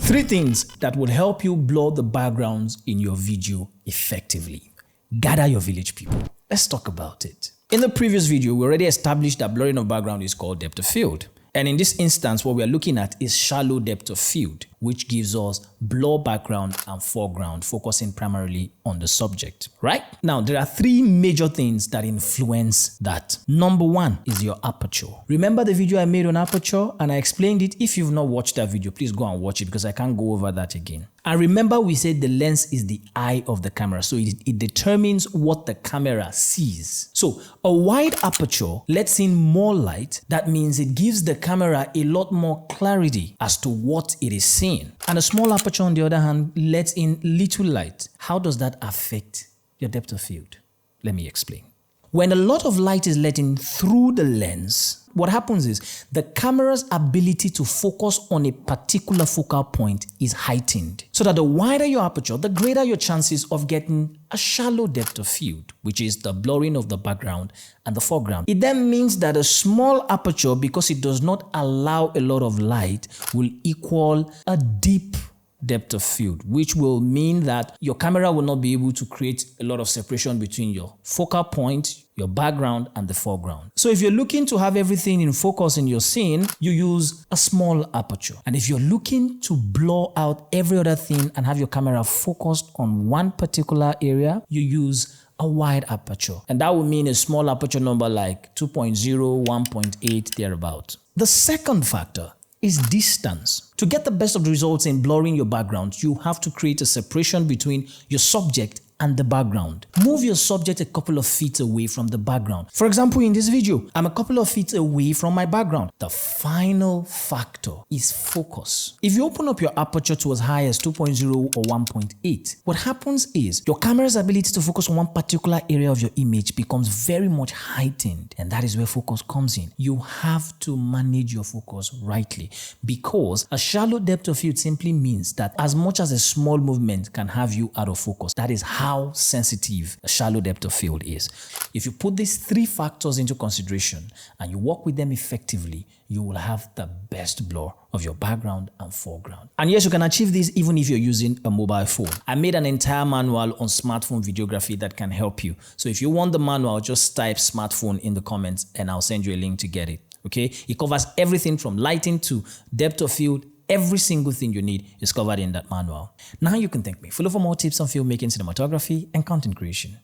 3 things that will help you blur the backgrounds in your video effectively. Gather your village people. Let's talk about it. In the previous video, we already established that blurring of background is called depth of field. And in this instance, what we are looking at is shallow depth of field, which gives us blur background and foreground, focusing primarily on the subject, right? Now, there are 3 major things that influence that. Number 1 is your aperture. Remember the video I made on aperture and I explained it? If you've not watched that video, please go and watch it because I can't go over that again. And remember we said the lens is the eye of the camera, so it determines what the camera sees. So a wide aperture lets in more light. That means it gives the camera a lot more clarity as to what it is seeing. And a small aperture, on the other hand, lets in little light. How does that affect your depth of field? Let me explain. When a lot of light is let in through the lens, what happens is the camera's ability to focus on a particular focal point is heightened. So that the wider your aperture, the greater your chances of getting a shallow depth of field, which is the blurring of the background and the foreground. It then means that a small aperture, because it does not allow a lot of light, will equal a deep depth of field, which will mean that your camera will not be able to create a lot of separation between your focal point, your background, and the foreground. So if you're looking to have everything in focus in your scene, you use a small aperture. And if you're looking to blur out every other thing and have your camera focused on one particular area, you use a wide aperture. And that would mean a small aperture number like 2.0, 1.8, thereabout. The second factor is distance. To get the best of the results in blurring your background, you have to create a separation between your subject and the background. Move your subject a couple of feet away from the background. For example, in this video, I'm a couple of feet away from my background. The final factor is focus. If you open up your aperture to as high as 2.0 or 1.8, what happens is your camera's ability to focus on one particular area of your image becomes very much heightened. And that is where focus comes in. You have to manage your focus rightly, because a shallow depth of field simply means that as much as a small movement can have you out of focus, that is how sensitive a shallow depth of field is. If you put these 3 factors into consideration and you work with them effectively, you will have the best blur of your background and foreground. And yes, you can achieve this even if you're using a mobile phone. I made an entire manual on smartphone videography that can help you. So if you want the manual, just type smartphone in the comments and I'll send you a link to get it. Okay? It covers everything from lighting to depth of field. Every single thing you need is covered in that manual. Now you can thank me. Follow for more tips on filmmaking, cinematography, and content creation.